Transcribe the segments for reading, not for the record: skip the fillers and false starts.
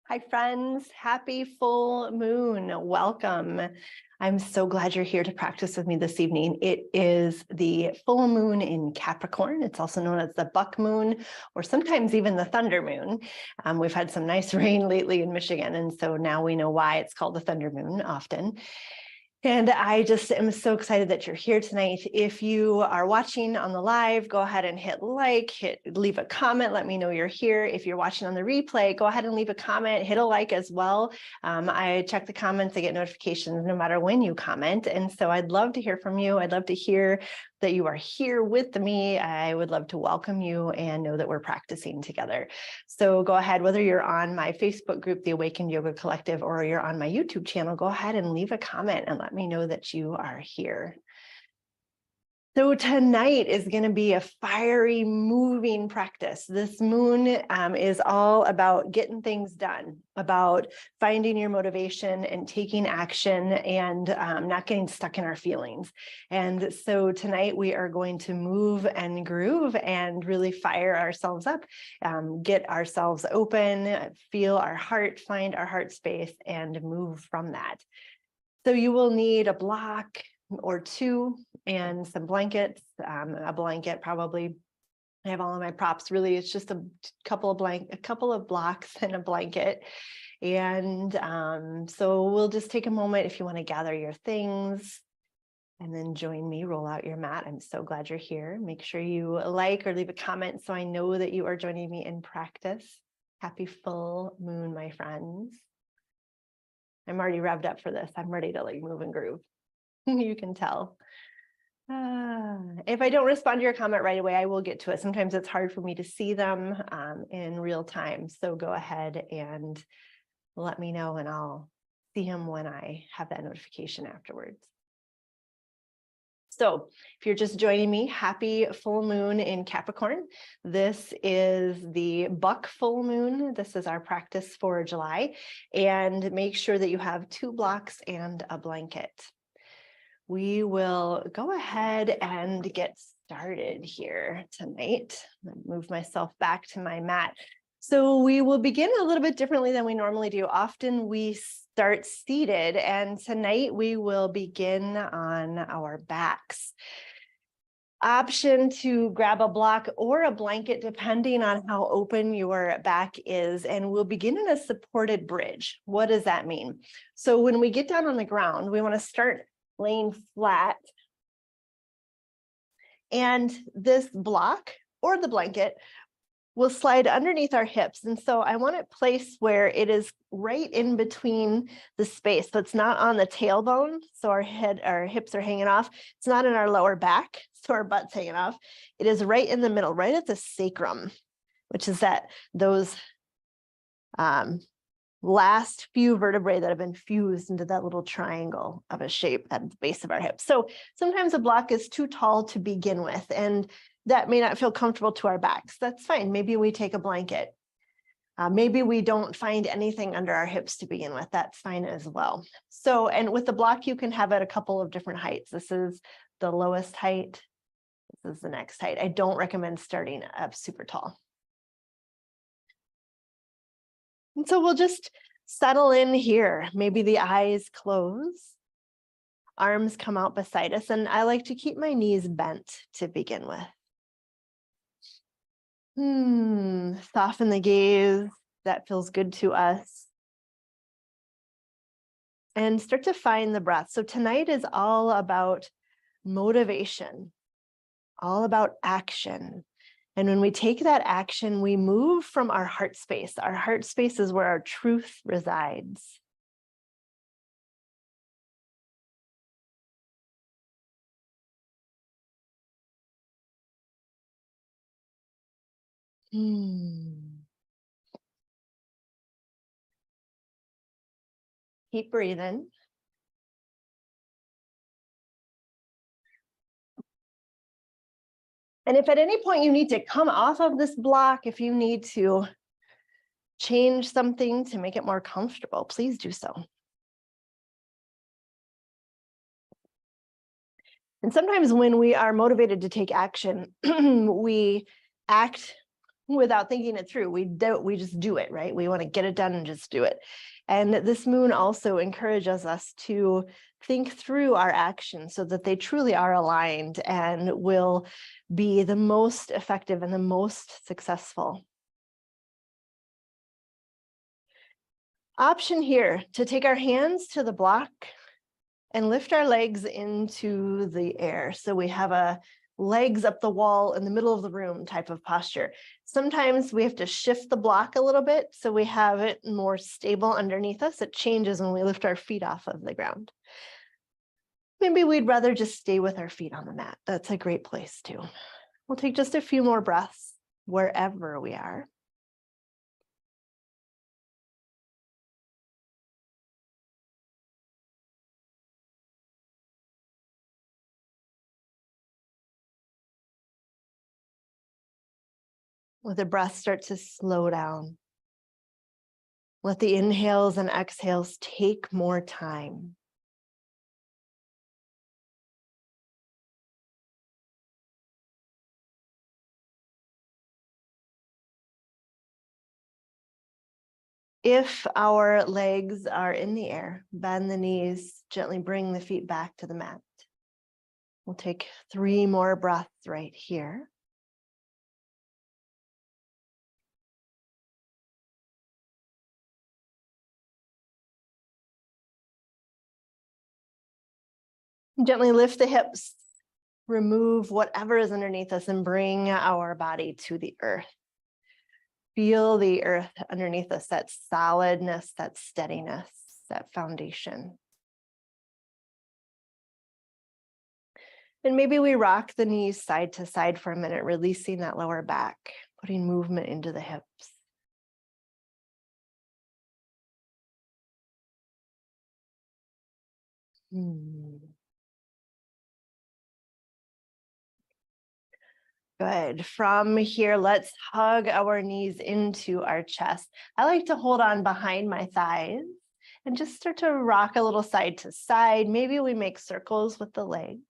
Hi, friends. Happy full moon. Welcome. I'm so glad you're here to practice with me this evening. It is the full moon in Capricorn. It's also known as the buck moon, or sometimes even the thunder moon. We've had some nice rain lately in Michigan, and so now we know why it's called the thunder moon often. And I just am so excited that you're here tonight. If you are watching on the live, go ahead and hit like, leave a comment, let me know you're here. If you're watching on the replay, go ahead and leave a comment, hit a like as well. I check the comments, I get notifications no matter when you comment. And so I'd love to hear from you. I'd love to hear that you are here with me. I would love to welcome you and know that we're practicing together. So go ahead, whether you're on my Facebook group, the Awakened Yoga Collective, or you're on my YouTube channel, go ahead and leave a comment and let me know that you are here. So tonight is going to be a fiery, moving practice. This moon is all about getting things done, about finding your motivation and taking action and not getting stuck in our feelings. And so tonight we are going to move and groove and really fire ourselves up, get ourselves open, feel our heart, find our heart space, and move from that. So you will need a block or two and some blankets, a blanket probably. I have all of my props. Really, it's just a couple of blocks and a blanket. And so we'll just take a moment if you want to gather your things and then join me, roll out your mat. I'm so glad you're here. Make sure you like or leave a comment so I know that you are joining me in practice. Happy full moon, my friends. I'm already revved up for this. I'm ready to move and groove. You can tell. If I don't respond to your comment right away, I will get to it. Sometimes it's hard for me to see them in real time. So go ahead and let me know and I'll see them when I have that notification afterwards. So if you're just joining me, happy full moon in Capricorn. This is the buck full moon. This is our practice for July. And make sure that you have 2 blocks and a blanket. We will go ahead and get started here tonight. I'll move myself back to my mat. So we will begin a little bit differently than we normally do. Often we start seated, and tonight we will begin on our backs. Option to grab a block or a blanket, depending on how open your back is, and we'll begin in a supported bridge. What does that mean? So when we get down on the ground, we want to start laying flat. And this block or the blanket will slide underneath our hips. And so I want it placed where it is right in between the space. So it's not on the tailbone. So our hips are hanging off. It's not in our lower back. So our butt's hanging off. It is right in the middle, right at the sacrum, which is those last few vertebrae that have been fused into that little triangle of a shape at the base of our hips. So sometimes a block is too tall to begin with, and that may not feel comfortable to our backs. That's fine. Maybe we take a blanket. Maybe we don't find anything under our hips to begin with. That's fine as well. So, and with the block, you can have it a couple of different heights. This is the lowest height. This is the next height. I don't recommend starting up super tall. And so we'll just settle in here. Maybe the eyes close, arms come out beside us, and I like to keep my knees bent to begin with. Soften the gaze. That feels good to us. And start to find the breath. So tonight is all about motivation, all about action. And when we take that action, we move from our heart space. Our heart space is where our truth resides. Keep breathing. And if at any point you need to come off of this block, if you need to change something to make it more comfortable, please do so. And sometimes when we are motivated to take action, we act without thinking it through. We just do it, right? We want to get it done and just do it. And this moon also encourages us to think through our actions so that they truly are aligned and will be the most effective and the most successful. Option here to take our hands to the block and lift our legs into the air. So we have a legs up the wall in the middle of the room type of posture. Sometimes we have to shift the block a little bit so we have it more stable underneath us. It changes when we lift our feet off of the ground. Maybe we'd rather just stay with our feet on the mat. That's a great place too. We'll take just a few more breaths wherever we are. Let the breath start to slow down. Let the inhales and exhales take more time. If our legs are in the air, bend the knees, gently bring the feet back to the mat. We'll take 3 more breaths right here. Gently lift the hips, remove whatever is underneath us and bring our body to the earth. Feel the earth underneath us, that solidness, that steadiness, that foundation. And maybe we rock the knees side to side for a minute, releasing that lower back, putting movement into the hips. Good. From here, let's hug our knees into our chest. I like to hold on behind my thighs and just start to rock a little side to side. Maybe we make circles with the legs.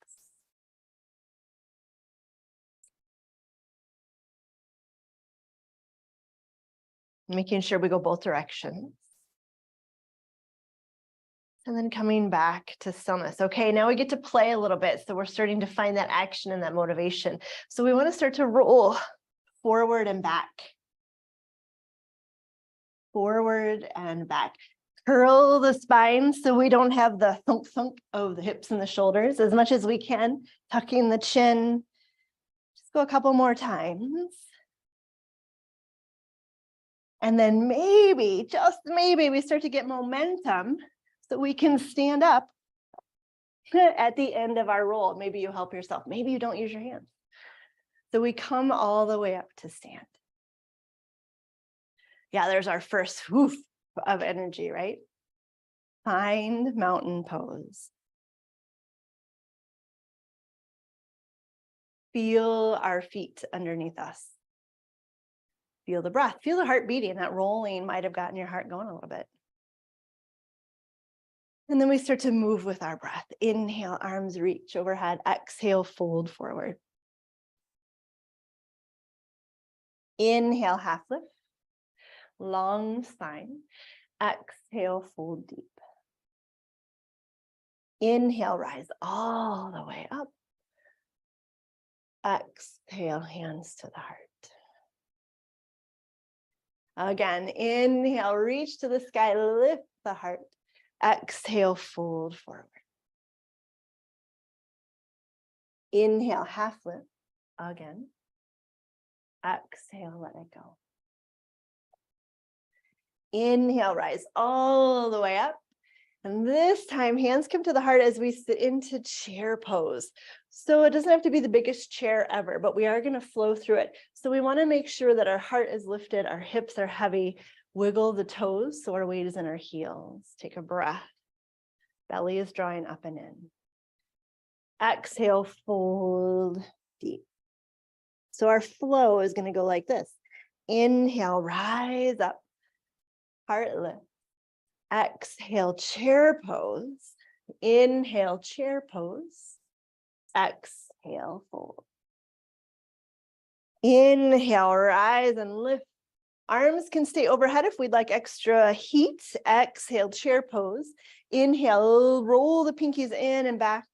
Making sure we go both directions. And then coming back to stillness. Okay, now we get to play a little bit. So we're starting to find that action and that motivation. So we want to start to roll forward and back. Forward and back. Curl the spine so we don't have the thunk thunk of the hips and the shoulders as much as we can. Tucking the chin. Just go a couple more times. And then maybe, just maybe, we start to get momentum so we can stand up at the end of our roll. Maybe you help yourself. Maybe you don't use your hands. So we come all the way up to stand. Yeah, there's our first woof of energy, right? Find mountain pose. Feel our feet underneath us. Feel the breath. Feel the heart beating. That rolling might have gotten your heart going a little bit. And then we start to move with our breath. Inhale, arms reach overhead. Exhale, fold forward. Inhale, half lift. Long spine. Exhale, fold deep. Inhale, rise all the way up. Exhale, hands to the heart. Again, inhale, reach to the sky, lift the heart. Exhale, fold forward. Inhale, half lift. Again. Exhale, let it go. Inhale, rise all the way up. And this time, hands come to the heart as we sit into chair pose. So it doesn't have to be the biggest chair ever, but we are going to flow through it. So we want to make sure that our heart is lifted, our hips are heavy. Wiggle the toes so our weight is in our heels. Take a breath. Belly is drawing up and in. Exhale, fold deep. So our flow is going to go like this. Inhale, rise up. Heart lift. Exhale, chair pose. Inhale, chair pose. Exhale, fold. Inhale, rise and lift. Arms can stay overhead if we'd like extra heat. Exhale, chair pose. Inhale, roll the pinkies in and back.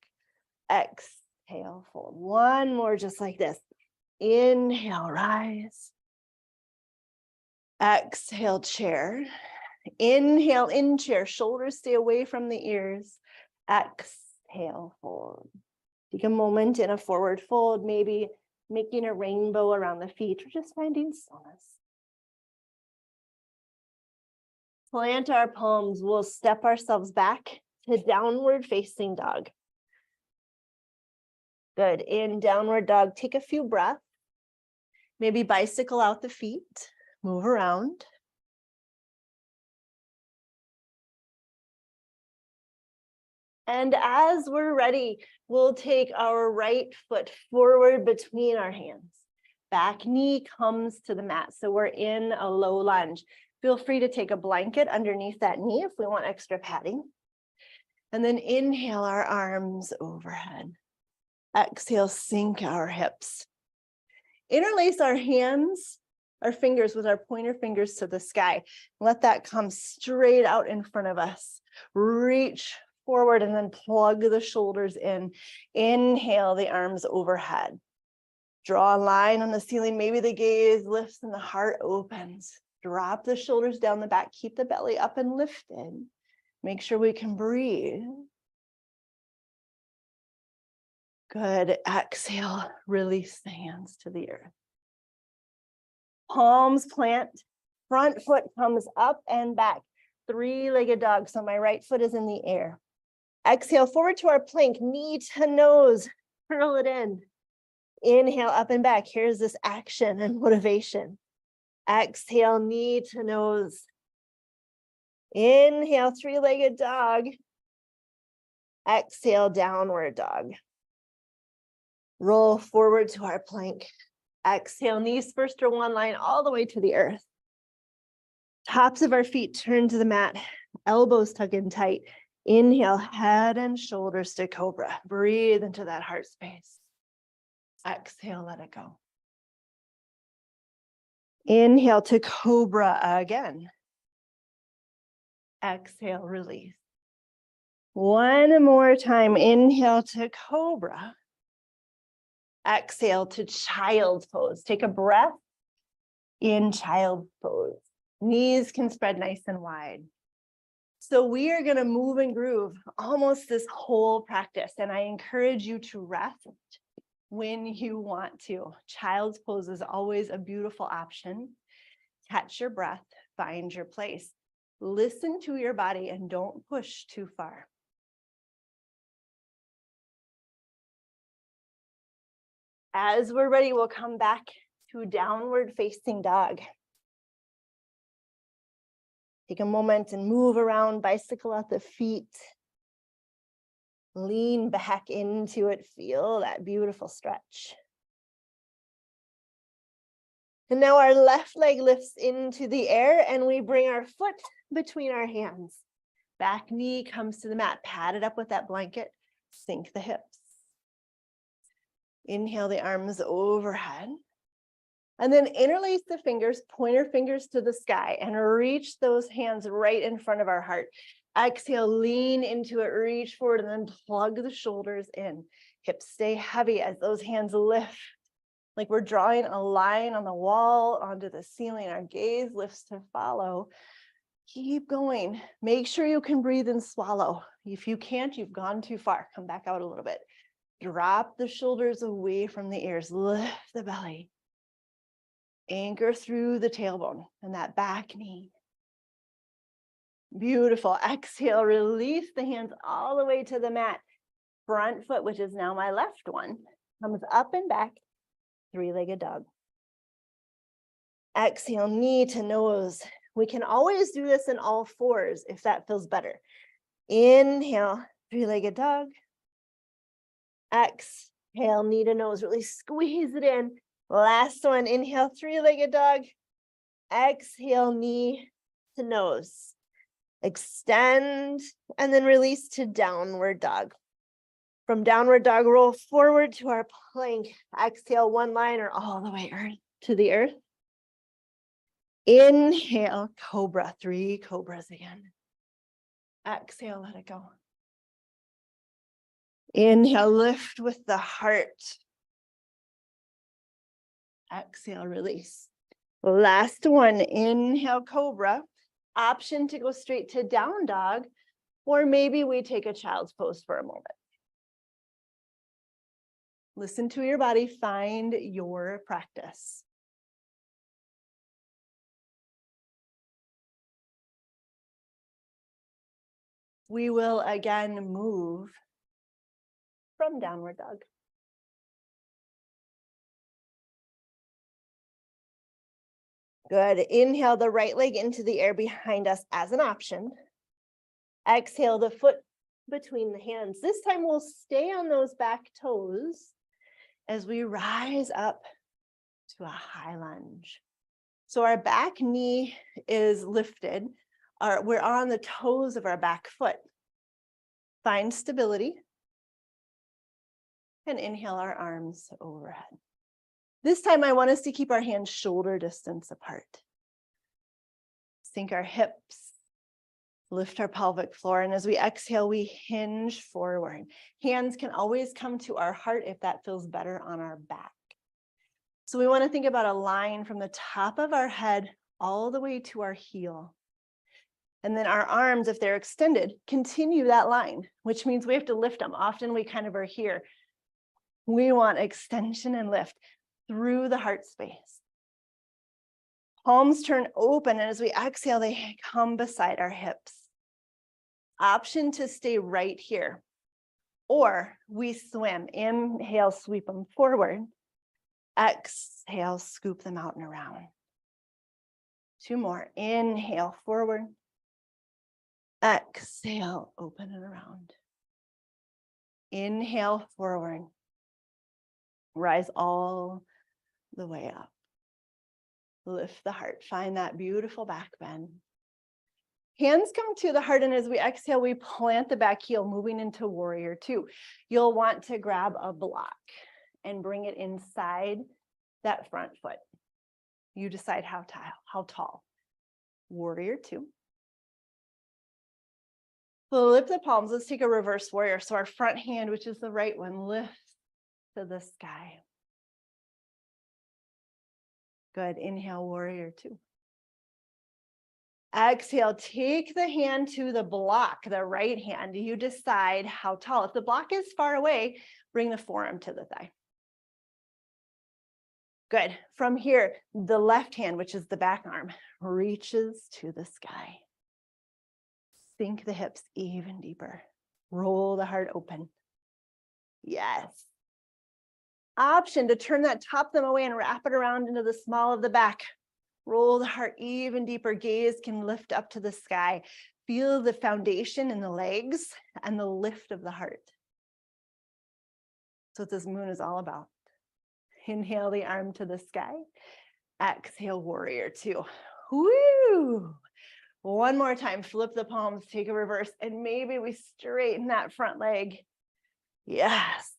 Exhale, fold. One more just like this. Inhale, rise. Exhale, chair. Inhale, in chair. Shoulders stay away from the ears. Exhale, fold. Take a moment in a forward fold, maybe making a rainbow around the feet or just finding stillness. Plant our palms. We'll step ourselves back to downward facing dog. Good. In downward dog, take a few breaths. Maybe bicycle out the feet, move around. And as we're ready, we'll take our right foot forward between our hands. Back knee comes to the mat, so we're in a low lunge. Feel free to take a blanket underneath that knee if we want extra padding. And then inhale our arms overhead. Exhale, sink our hips. Interlace our hands, our fingers with our pointer fingers to the sky. Let that come straight out in front of us. Reach forward and then plug the shoulders in. Inhale the arms overhead. Draw a line on the ceiling. Maybe the gaze lifts and the heart opens. Drop the shoulders down the back. Keep the belly up and lifted. Make sure we can breathe. Good. Exhale. Release the hands to the earth. Palms plant. Front foot comes up and back. Three-legged dog. So my right foot is in the air. Exhale forward to our plank. Knee to nose. Curl it in. Inhale up and back. Here's this action and motivation. Exhale, knee to nose. Inhale, three-legged dog. Exhale, downward dog. Roll forward to our plank. Exhale, knees first or one line all the way to the earth. Tops of our feet turn to the mat. Elbows tuck in tight. Inhale, head and shoulders to cobra. Breathe into that heart space. Exhale, let it go. Inhale to cobra again. Exhale, release. One more time. Inhale to cobra. Exhale to child's pose. Take a breath in child's pose. Knees can spread nice and wide. So we are going to move and groove almost this whole practice. And I encourage you to rest when you want to. Child's pose is always a beautiful option. Catch your breath, find your place. Listen to your body and don't push too far. As we're ready, we'll come back to downward facing dog. Take a moment and move around, bicycle out the feet. Lean back into it, feel that beautiful stretch. And now our left leg lifts into the air and we bring our foot between our hands. Back knee comes to the mat, pad it up with that blanket, sink the hips. Inhale the arms overhead. And then interlace the fingers, pointer fingers to the sky, and reach those hands right in front of our heart. Exhale, lean into it, reach forward, and then plug the shoulders in. Hips stay heavy as those hands lift, like we're drawing a line on the wall onto the ceiling. Our gaze lifts to follow. Keep going. Make sure you can breathe and swallow. If you can't, you've gone too far. Come back out a little bit. Drop the shoulders away from the ears. Lift the belly. Anchor through the tailbone and that back knee. Beautiful. Exhale, release the hands all the way to the mat. Front foot, which is now my left one, comes up and back, three-legged dog. Exhale, knee to nose. We can always do this in all fours if that feels better. Inhale, three-legged dog. Exhale, knee to nose. Really squeeze it in. Last one, inhale, three-legged dog. Exhale, knee to nose. Extend, and then release to downward dog. From downward dog, roll forward to our plank. Exhale, one line or all the way to the earth. Inhale, cobra, 3 cobras again. Exhale, let it go. Inhale, lift with the heart. Exhale, release. Last one, inhale, cobra. Option to go straight to down dog, or maybe we take a child's pose for a moment. Listen to your body, find your practice. We will again move from downward dog. Good. Inhale the right leg into the air behind us as an option. Exhale the foot between the hands. This time we'll stay on those back toes as we rise up to a high lunge. So our back knee is lifted. We're on the toes of our back foot. Find stability. And inhale our arms overhead. This time I want us to keep our hands shoulder distance apart. Sink our hips, lift our pelvic floor, and as we exhale, we hinge forward. Hands can always come to our heart if that feels better on our back. So we want to think about a line from the top of our head all the way to our heel. And then our arms, if they're extended, continue that line, which means we have to lift them. Often we kind of are here. We want extension and lift through the heart space. Palms turn open, and as we exhale, they come beside our hips. Option to stay right here. Or we swim. Inhale, sweep them forward. Exhale, scoop them out and around. 2 more. Inhale, forward. Exhale, open and around. Inhale, forward. Rise all the way up. Lift the heart. Find that beautiful back bend. Hands come to the heart, and as we exhale, we plant the back heel, moving into warrior 2. You'll want to grab a block and bring it inside that front foot. You decide how tall. Warrior 2. Flip the palms. Let's take a reverse warrior. So our front hand, which is the right one, lifts to the sky. Good. Inhale, warrior 2. Exhale, take the hand to the block, the right hand. You decide how tall. If the block is far away, bring the forearm to the thigh. Good. From here, the left hand, which is the back arm, reaches to the sky. Sink the hips even deeper. Roll the heart open. Yes. Option to turn that top thumb away and wrap it around into the small of the back. Roll the heart even deeper. Gaze can lift up to the sky. Feel the foundation in the legs and the lift of the heart. That's what this moon is all about. Inhale the arm to the sky. Exhale, warrior 2. Woo! One more time, flip the palms, take a reverse, and maybe we straighten that front leg. Yes.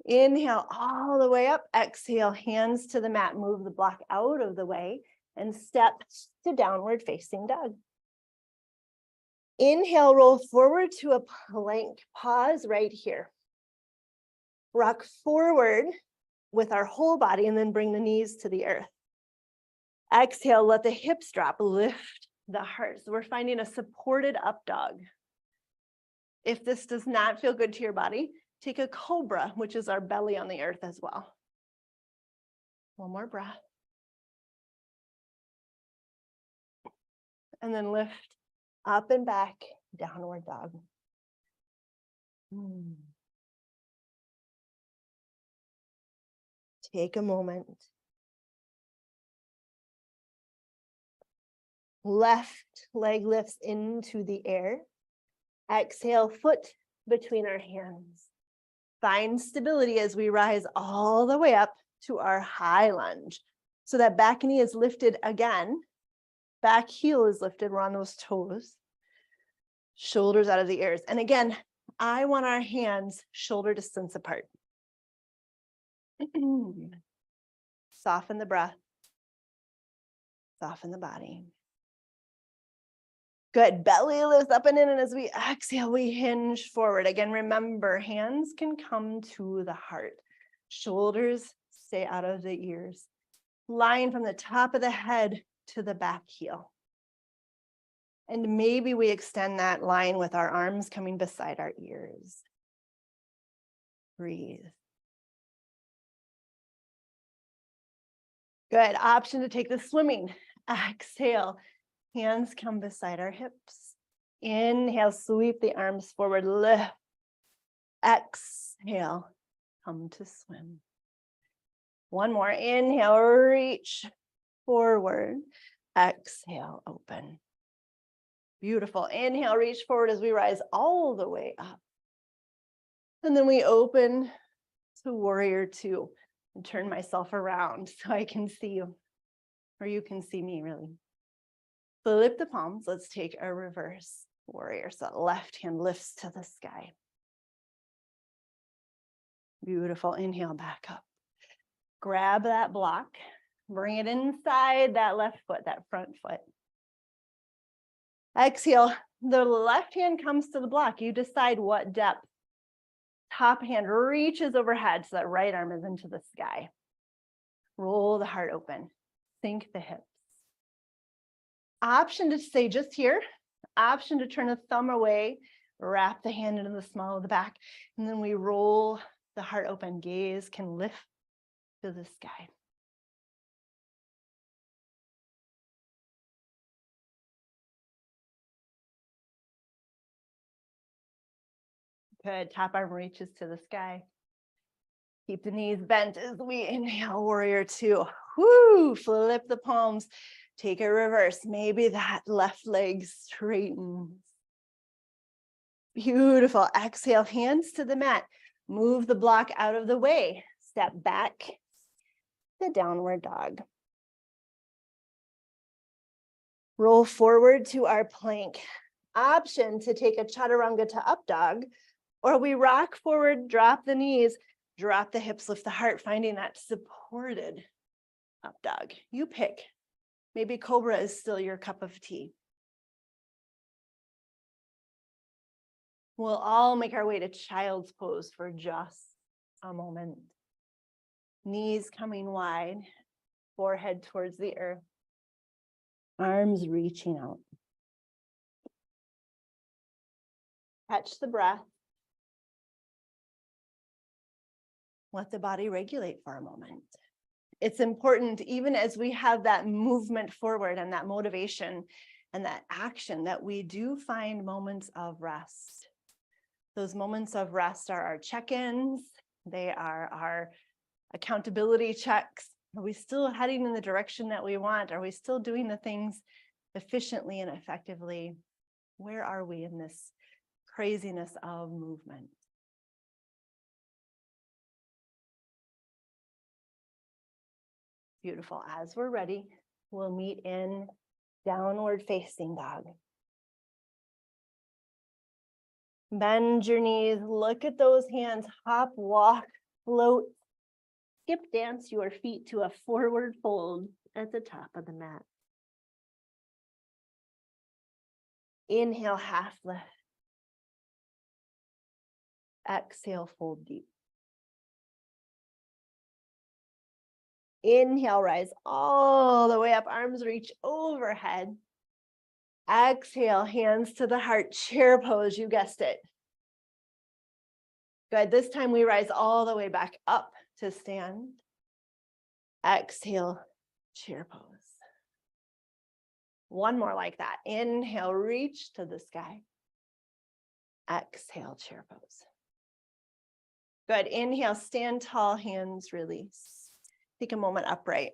Inhale all the way up. Exhale, hands to the mat. Move the block out of the way and step to downward facing dog. Inhale, roll forward to a plank. Pause right here. Rock forward with our whole body and then bring the knees to the earth. Exhale, let the hips drop. Lift the heart. So we're finding a supported up dog. If this does not feel good to your body, take a cobra, which is our belly on the earth as well. One more breath. And then lift up and back, downward dog. Take a moment. Left leg lifts into the air. Exhale, foot between our hands. Find stability as we rise all the way up to our high lunge. So that back knee is lifted again. Back heel is lifted. We're on those toes. Shoulders out of the ears. And again, I want our hands shoulder distance apart. Soften the breath. Soften the body. Good. Belly lifts up and in. And as we exhale, we hinge forward. Again, remember, hands can come to the heart. Shoulders stay out of the ears. Line from the top of the head to the back heel. And maybe we extend that line with our arms coming beside our ears. Breathe. Good. Option to take the swimming. Exhale. Hands come beside our hips. Inhale, sweep the arms forward, lift. Exhale, come to swim. One more. Inhale, reach forward. Exhale, open. Beautiful. Inhale, reach forward as we rise all the way up. And then we open to warrior two and turn myself around so I can see you, or you can see me really. Flip the palms. Let's take a reverse warrior. So left hand lifts to the sky. Beautiful. Inhale, back up. Grab that block. Bring it inside that left foot, that front foot. Exhale. The left hand comes to the block. You decide what depth. Top hand reaches overhead so that right arm is into the sky. Roll the heart open. Sink the hips. Option to stay just here. Option to turn the thumb away. Wrap the hand into the small of the back. And then we roll the heart open. Gaze can lift to the sky. Good. Top arm reaches to the sky. Keep the knees bent as we inhale, warrior two. Woo! Flip the palms. Take a reverse. Maybe that left leg straightens. Beautiful. Exhale, hands to the mat. Move the block out of the way. Step back. The downward dog. Roll forward to our plank. Option to take a chaturanga to up dog, or we rock forward, drop the knees, drop the hips, lift the heart, finding that supported up dog. You pick. Maybe cobra is still your cup of tea. We'll all make our way to child's pose for just a moment. Knees coming wide, forehead towards the earth, arms reaching out. Catch the breath. Let the body regulate for a moment. It's important, even as we have that movement forward and that motivation and that action, that we do find moments of rest. Those moments of rest are our check-ins. They are our accountability checks. Are we still heading in the direction that we want? Are we still doing the things efficiently and effectively? Where are we in this craziness of movement? Beautiful. As we're ready, we'll meet in downward facing dog. Bend your knees, look at those hands, hop, walk, float, skip, dance your feet to a forward fold at the top of the mat. Inhale, half lift. Exhale, fold deep. Inhale, rise all the way up, arms reach overhead. Exhale, hands to the heart, chair pose, you guessed it. Good, this time we rise all the way back up to stand. Exhale, chair pose. One more like that. Inhale, reach to the sky. Exhale, chair pose. Good, inhale, stand tall, hands release. Take a moment upright.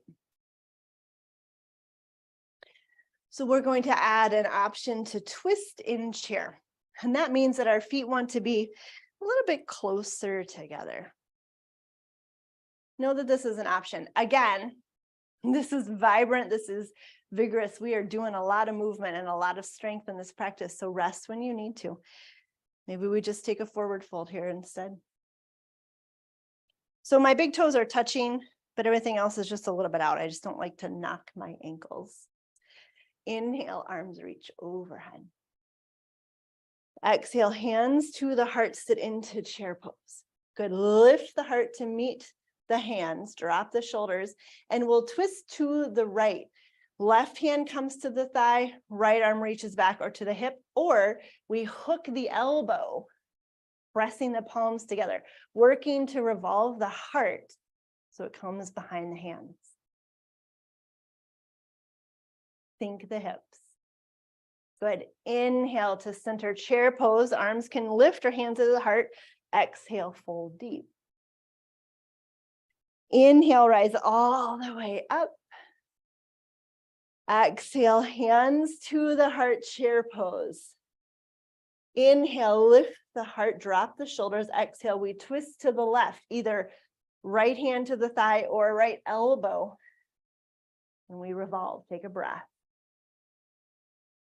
So we're going to add an option to twist in chair. And that means that our feet want to be a little bit closer together. Know that this is an option. Again, this is vibrant, this is vigorous. We are doing a lot of movement and a lot of strength in this practice. So rest when you need to. Maybe we just take a forward fold here instead. So my big toes are touching, but everything else is just a little bit out. I just don't like to knock my ankles. Inhale, arms reach overhead. Exhale, hands to the heart, sit into chair pose. Good, lift the heart to meet the hands, drop the shoulders, and we'll twist to the right. Left hand comes to the thigh, right arm reaches back or to the hip, or we hook the elbow, pressing the palms together, working to revolve the heart so it comes behind the hands. Sink the hips. Good. Inhale to center chair pose. Arms can lift or hands to the heart. Exhale, fold deep. Inhale, rise all the way up. Exhale, hands to the heart, chair pose. Inhale, lift the heart, drop the shoulders. Exhale, we twist to the left, either right hand to the thigh or right elbow. And we revolve. Take a breath.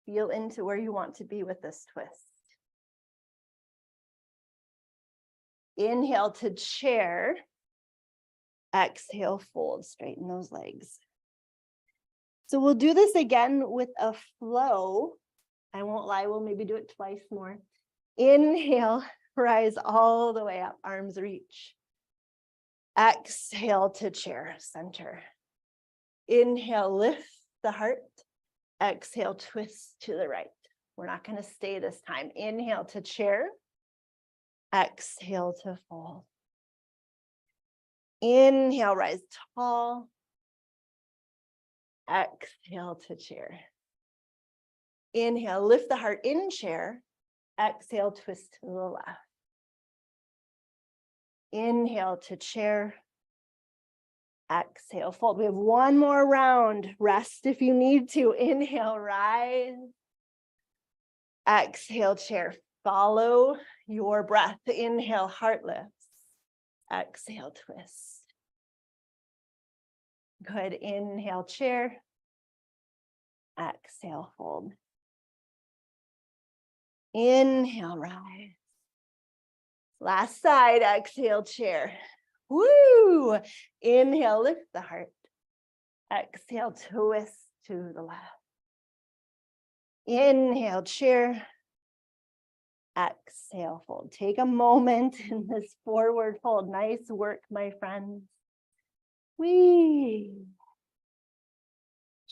Feel into where you want to be with this twist. Inhale to chair. Exhale, fold, straighten those legs. So we'll do this again with a flow. I won't lie, we'll maybe do it twice more. Inhale, rise all the way up, arms reach. Exhale to chair, center. Inhale, lift the heart. Exhale, twist to the right. We're not going to stay this time. Inhale to chair. Exhale to fold. Inhale, rise tall. Exhale to chair. Inhale, lift the heart in chair. Exhale, twist to the left. Inhale to chair. Exhale, fold. We have one more round. Rest if you need to. Inhale, rise. Exhale, chair. Follow your breath. Inhale, heart lifts. Exhale, twist. Good. Inhale, chair. Exhale, fold. Inhale, rise. Last side, exhale, chair. Woo! Inhale, lift the heart. Exhale, twist to the left. Inhale, chair. Exhale, fold. Take a moment in this forward fold. Nice work, my friends. Whee!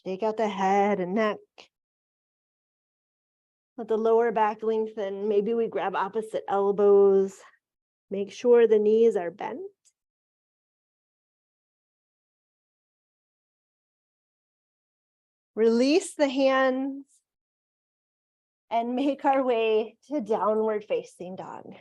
Shake out the head and neck. Let the lower back lengthen. Maybe we grab opposite elbows. Make sure the knees are bent. Release the hands and make our way to downward facing dog.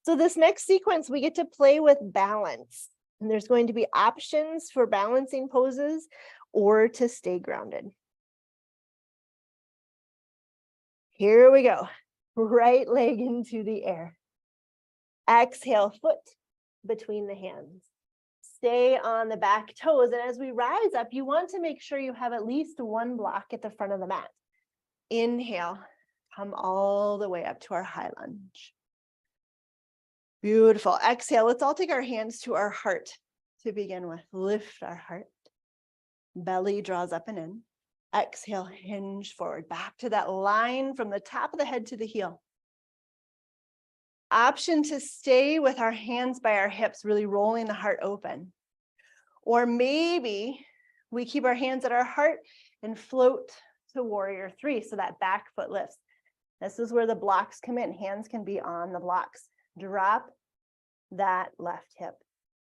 So this next sequence, we get to play with balance. And there's going to be options for balancing poses or to stay grounded. Here we go. Right leg into the air. Exhale, foot between the hands. Stay on the back toes. And as we rise up, you want to make sure you have at least one block at the front of the mat. Inhale, come all the way up to our high lunge. Beautiful. Exhale, let's all take our hands to our heart to begin with. Lift our heart. Belly draws up and in. Exhale, hinge forward, back to that line from the top of the head to the heel. Option to stay with our hands by our hips, really rolling the heart open. Or maybe we keep our hands at our heart and float to warrior three, so that back foot lifts. This is where the blocks come in. Hands can be on the blocks. Drop that left hip.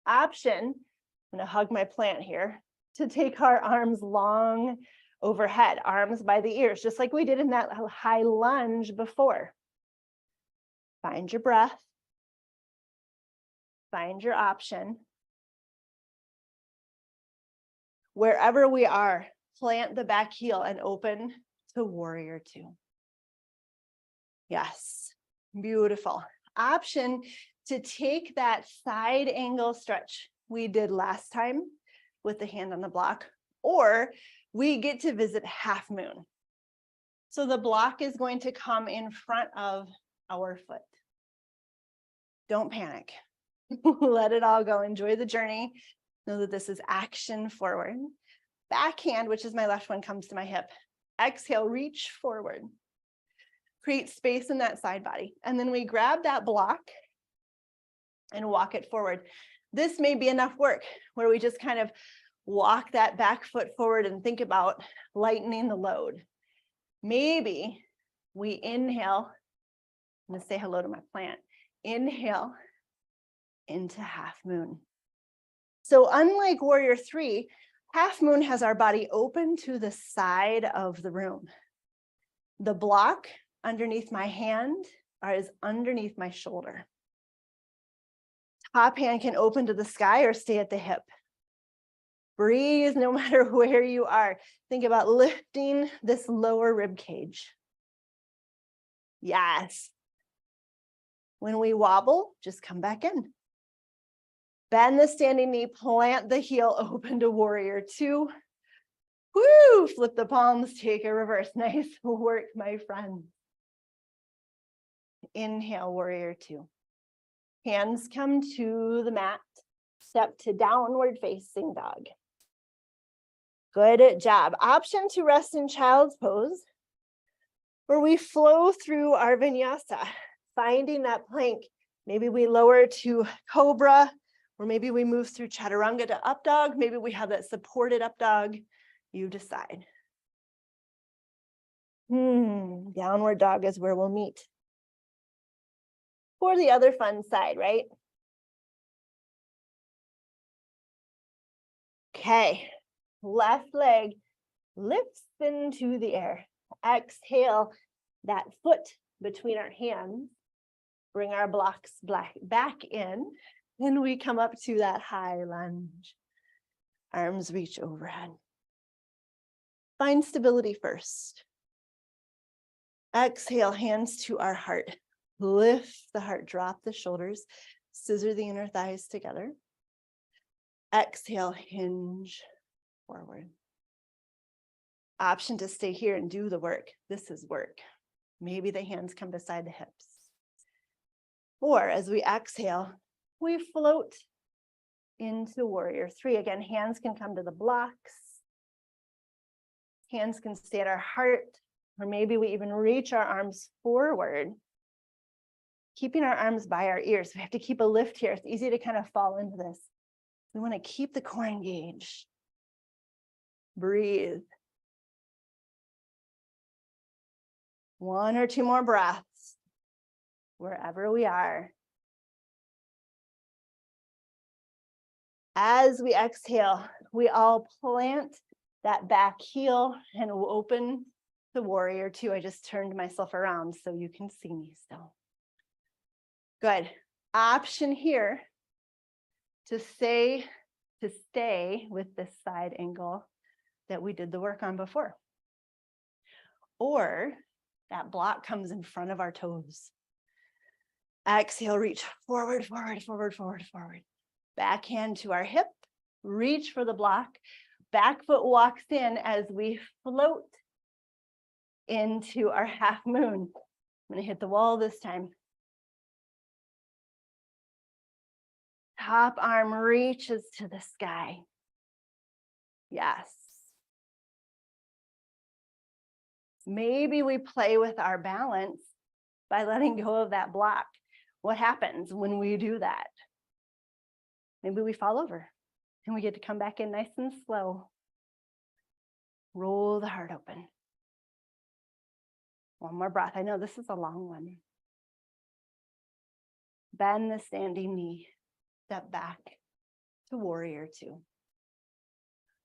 Option, I'm going to hug my plant here, to take our arms long overhead, arms by the ears, just like we did in that high lunge before. Find your breath. Find your option. Wherever we are, plant the back heel and open to warrior two. Yes, beautiful. Option to take that side angle stretch we did last time with the hand on the block, or we get to visit half moon. So the block is going to come in front of our foot. Don't panic. Let it all go. Enjoy the journey. Know that this is action forward. Backhand, which is my left one, comes to my hip. Exhale, reach forward. Create space in that side body. And then we grab that block and walk it forward. This may be enough work where we just kind of walk that back foot forward and think about lightening the load. Maybe we inhale. I'm going to say hello to my plant. Inhale into half moon. So unlike warrior 3, half moon has our body open to the side of the room. The block underneath my hand is underneath my shoulder. Top hand can open to the sky or stay at the hip. Breathe no matter where you are. Think about lifting this lower rib cage. Yes. When we wobble, just come back in. Bend the standing knee, plant the heel, open to warrior 2. Woo! Flip the palms, take a reverse. Nice work, my friend. Inhale, warrior 2. Hands come to the mat. Step to downward facing dog. Good job. Option to rest in child's pose, where we flow through our vinyasa, finding that plank. Maybe we lower to cobra, or maybe we move through chaturanga to up dog. Maybe we have that supported up dog. You decide. Downward dog is where we'll meet. For the other fun side, right? Okay, left leg lifts into the air. Exhale, that foot between our hands. Bring our blocks back in. And we come up to that high lunge. Arms reach overhead. Find stability first. Exhale, hands to our heart. Lift the heart, drop the shoulders, scissor the inner thighs together. Exhale, hinge forward. Option to stay here and do the work. This is work. Maybe the hands come beside the hips. Or as we exhale, we float into warrior 3. Again, hands can come to the blocks. Hands can stay at our heart, or maybe we even reach our arms forward, keeping our arms by our ears. We have to keep a lift here. It's easy to kind of fall into this. We want to keep the core engaged. Breathe. 1 or 2 more breaths, wherever we are. As we exhale, we all plant that back heel and open to warrior 2. I just turned myself around so you can see me still. Good. Option here to stay with this side angle that we did the work on before. Or that block comes in front of our toes. Exhale, reach forward, forward, forward, forward, forward. Back hand to our hip, reach for the block. Back foot walks in as we float into our half moon. I'm going to hit the wall this time. Top arm reaches to the sky. Yes. Maybe we play with our balance by letting go of that block. What happens when we do that? Maybe we fall over and we get to come back in nice and slow. Roll the heart open. One more breath. I know this is a long one. Bend the standing knee. Step back to warrior 2.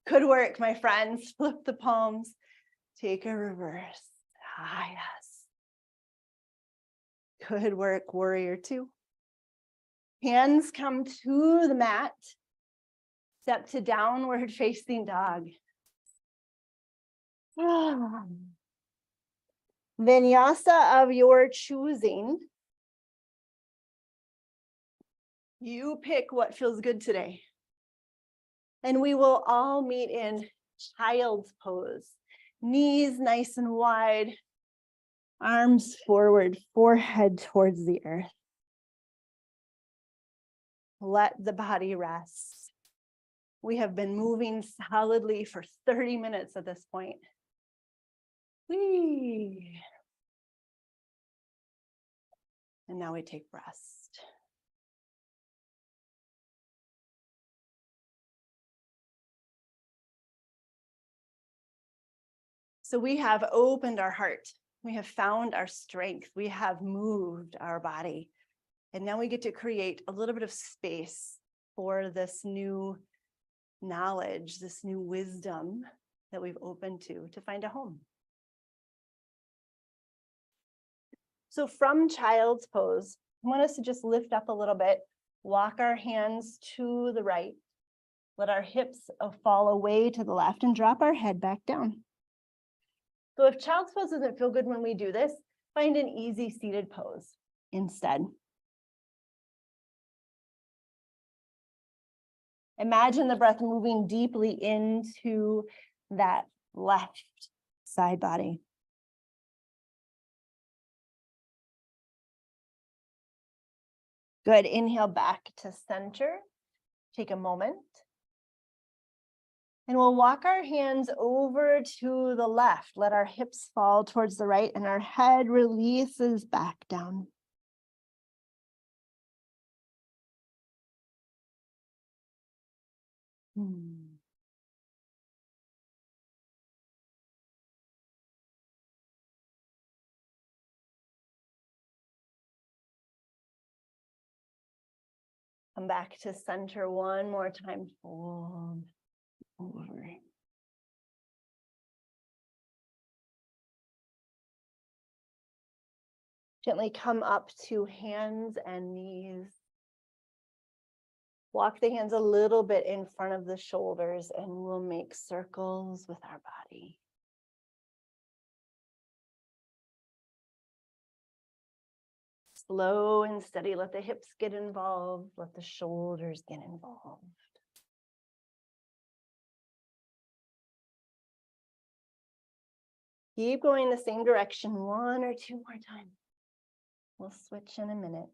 Good work, my friends. Flip the palms. Take a reverse. Ah, yes. Good work, warrior 2. Hands come to the mat. Step to downward facing dog. Vinyasa of your choosing. You pick what feels good today. And we will all meet in child's pose. Knees nice and wide, Arms forward, forehead towards the earth. Let the body rest. We have been moving solidly for 30 minutes at this point. Whee. And now we take rest. So we have opened our heart. We have found our strength. We have moved our body. And now we get to create a little bit of space for this new knowledge, this new wisdom that we've opened to find a home. So from child's pose, I want us to just lift up a little bit, walk our hands to the right, let our hips fall away to the left, and drop our head back down. So if child's pose doesn't feel good when we do this, find an easy seated pose instead. Imagine the breath moving deeply into that left side body. Good. Inhale back to center. Take a moment. And we'll walk our hands over to the left. Let our hips fall towards the right and our head releases back down. Come back to center one more time. Fold over. Gently come up to hands and knees. Walk the hands a little bit in front of the shoulders and we'll make circles with our body. Slow and steady. Let the hips get involved. Let the shoulders get involved. Keep going the same direction one or two more times. We'll switch in a minute.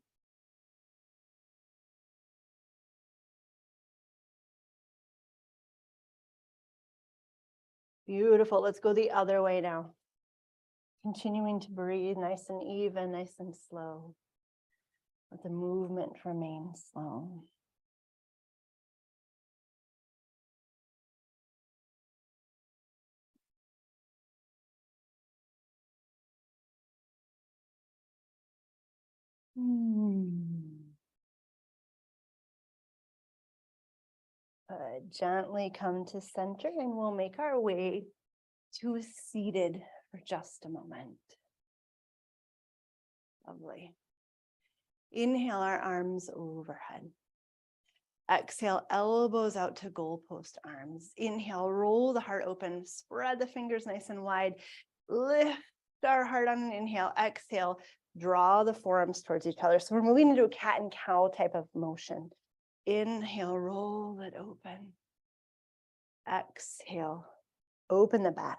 Beautiful. Let's go the other way now. Continuing to breathe nice and even, nice and slow. Let the movement remain slow. Gently come to center and we'll make our way to seated for just a moment. Lovely. Inhale our arms overhead. Exhale, elbows out to goalpost arms. Inhale, roll the heart open, spread the fingers nice and wide. Lift our heart on an inhale. Exhale, draw the forearms towards each other. So we're moving into a cat and cow type of motion. Inhale, roll it open. Exhale, open the back.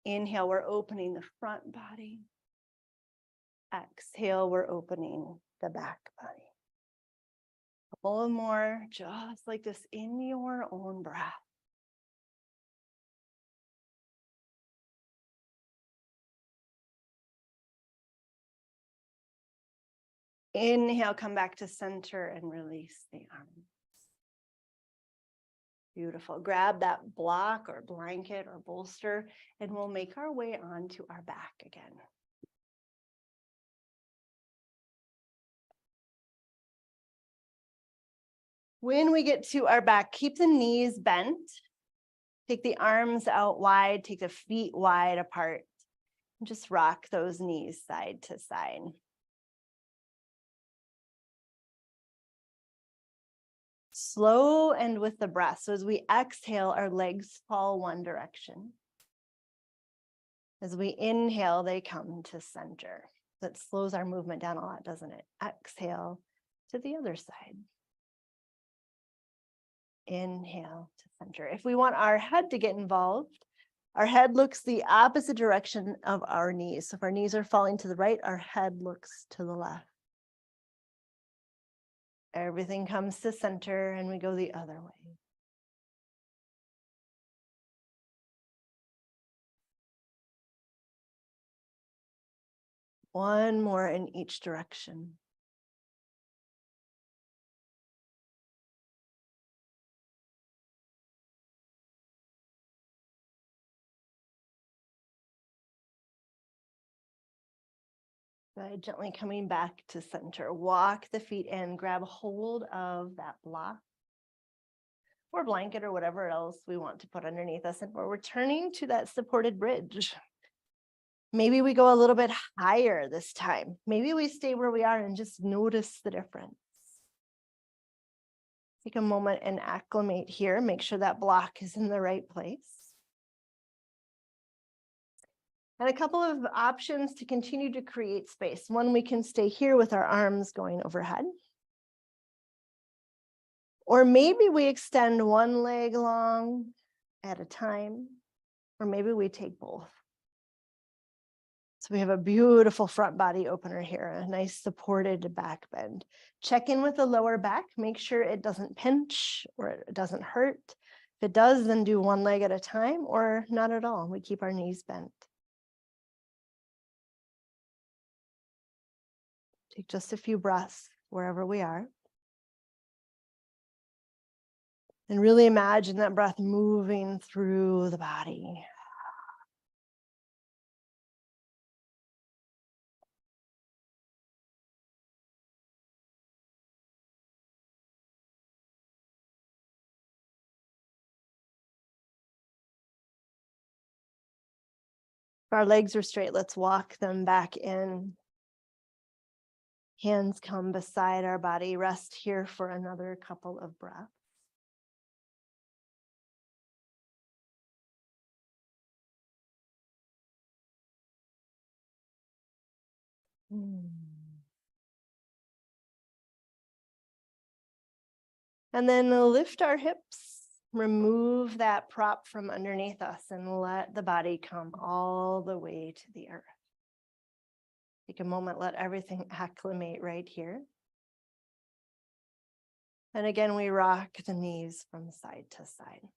Inhale, we're opening the front body. Exhale, we're opening the back body. A couple more, just like this in your own breath. Inhale, come back to center and release the arms. Beautiful. Grab that block or blanket or bolster, and we'll make our way onto our back again. When we get to our back, keep the knees bent. Take the arms out wide, take the feet wide apart. And just rock those knees side to side. Slow and with the breath. So as we exhale, our legs fall one direction. As we inhale, they come to center. That slows our movement down a lot, doesn't it? Exhale to the other side. Inhale to center. If we want our head to get involved, Our head looks the opposite direction of our knees. So if our knees are falling to the right, our head looks to the left. Everything comes to center and we go the other way. One more in each direction. Good. Gently coming back to center. Walk the feet in, grab hold of that block or blanket or whatever else we want to put underneath us. And we're returning to that supported bridge. Maybe we go a little bit higher this time. Maybe we stay where we are and just notice the difference. Take a moment and acclimate here. Make sure that block is in the right place. And a couple of options to continue to create space. One, we can stay here with our arms going overhead. Or maybe we extend one leg long at a time, or maybe we take both. So we have a beautiful front body opener here, a nice supported back bend. Check in with the lower back, make sure it doesn't pinch or it doesn't hurt. If it does, then do one leg at a time or not at all. We keep our knees bent. Take just a few breaths wherever we are. And really imagine that breath moving through the body. If our legs are straight, let's walk them back in. Hands come beside our body. Rest here for another couple of breaths. And then lift our hips, remove that prop from underneath us and let the body come all the way to the earth. Take a moment, let everything acclimate right here. And again, we rock the knees from side to side.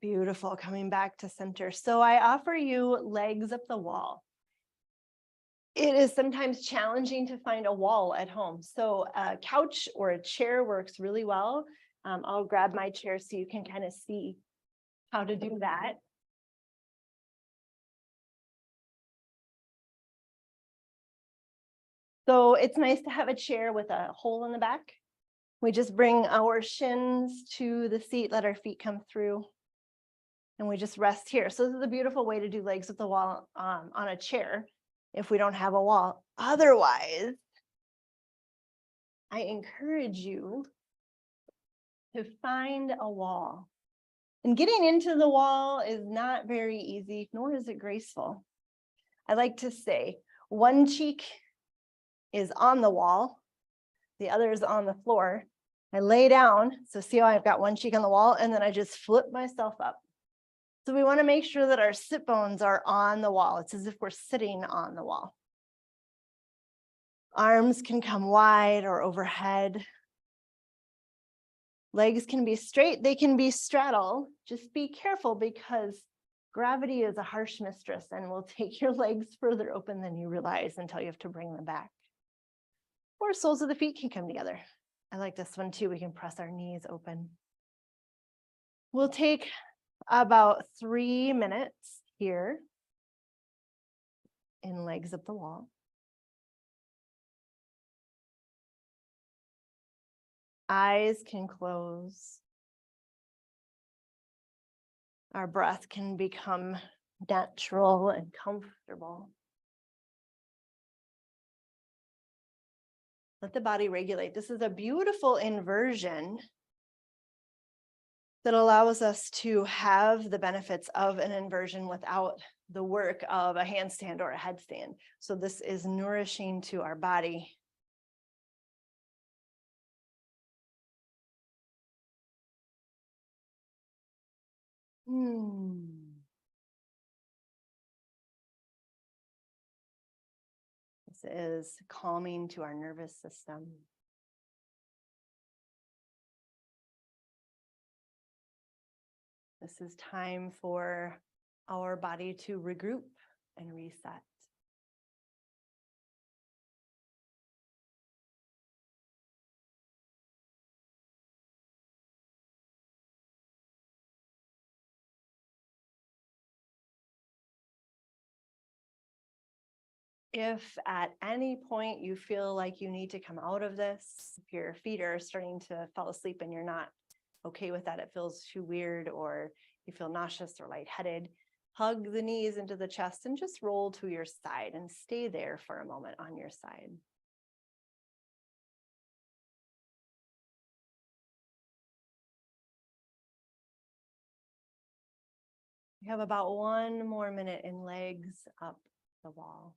Beautiful, coming back to center. So I offer you legs up the wall. It is sometimes challenging to find a wall at home. So a couch or a chair works really well. I'll grab my chair so you can kind of see how to do that. So it's nice to have a chair with a hole in the back. We just bring our shins to the seat, let our feet come through, and we just rest here. So this is a beautiful way to do legs at the wall on a chair if we don't have a wall. Otherwise, I encourage you to find a wall. And getting into the wall is not very easy, nor is it graceful. I like to say one cheek is on the wall, the other is on the floor. I lay down, so see how I've got one cheek on the wall, and then I just flip myself up. So we want to make sure that our sit bones are on the wall. It's as if we're sitting on the wall. Arms can come wide or overhead. Legs can be straight, they can be straddle. Just be careful because gravity is a harsh mistress and will take your legs further open than you realize until you have to bring them back. Or soles of the feet can come together. I like this one too. We can press our knees open. We'll take about 3 minutes here in legs up the wall. Eyes can close. Our breath can become natural and comfortable. Let the body regulate. This is a beautiful inversion that allows us to have the benefits of an inversion without the work of a handstand or a headstand. So this is nourishing to our body. This is calming to our nervous system. This is time for our body to regroup and reset. If at any point you feel like you need to come out of this, if your feet are starting to fall asleep and you're not okay with that, it feels too weird, or you feel nauseous or lightheaded, hug the knees into the chest and just roll to your side and stay there for a moment on your side. We have about 1 more minute in legs up the wall.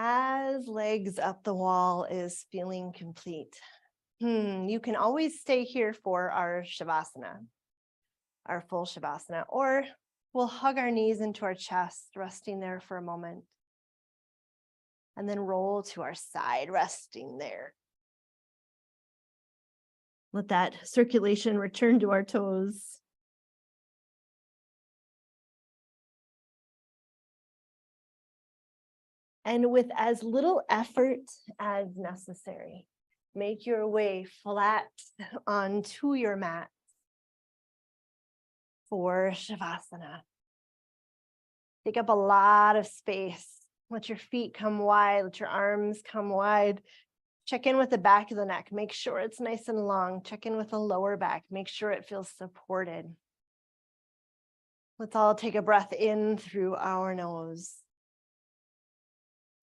As legs up the wall is feeling complete, you can always stay here for our Shavasana, our full Shavasana, or we'll hug our knees into our chest, resting there for a moment, and then roll to our side, resting there. Let that circulation return to our toes. And with as little effort as necessary, make your way flat onto your mat for Shavasana. Take up a lot of space. Let your feet come wide, let your arms come wide. Check in with the back of the neck. Make sure it's nice and long. Check in with the lower back. Make sure it feels supported. Let's all take a breath in through our nose,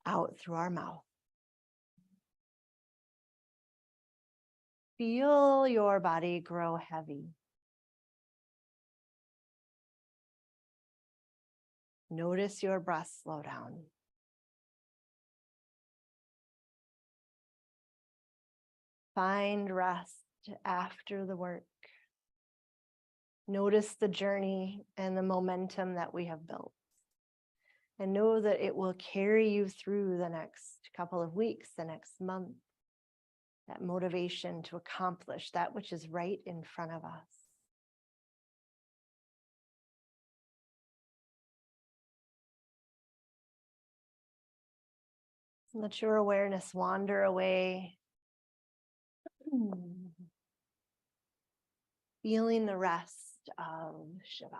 out through our mouth. Feel your body grow heavy. Notice your breath slow down. Find rest after the work. Notice the journey and the momentum that we have built. And know that it will carry you through the next couple of weeks, the next month. That motivation to accomplish that which is right in front of us. Let your awareness wander away. Feeling the rest of Shavasana.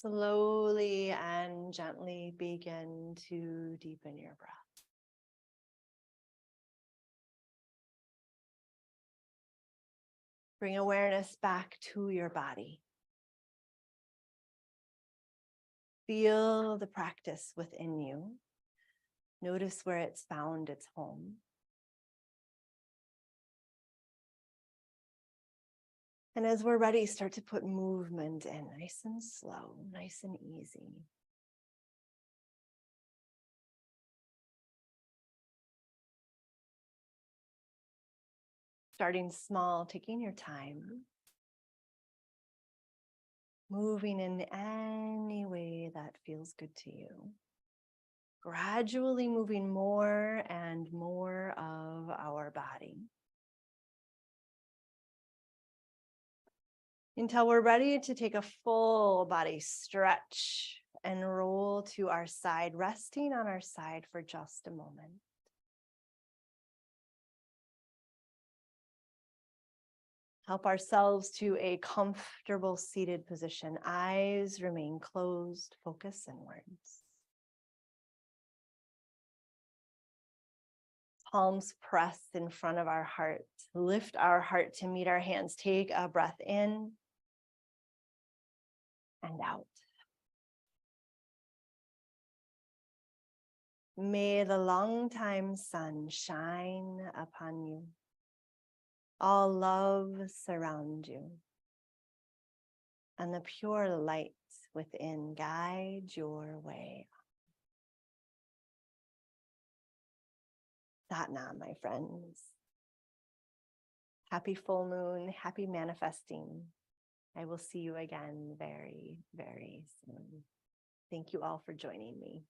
Slowly and gently begin to deepen your breath. Bring awareness back to your body. Feel the practice within you. Notice where it's found its home. And as we're ready, start to put movement in, nice and slow, nice and easy. Starting small, taking your time. Moving in any way that feels good to you. Gradually moving more and more of our body. Until we're ready to take a full body stretch and roll to our side, resting on our side for just a moment. Help ourselves to a comfortable seated position. Eyes remain closed, focus inwards. Palms press in front of our heart. Lift our heart to meet our hands. Take a breath in and out. May the longtime sun shine upon you. All love surround you. And the pure light within guide your way. Satnam, my friends. Happy full moon, happy manifesting. I will see you again very, very soon. Thank you all for joining me.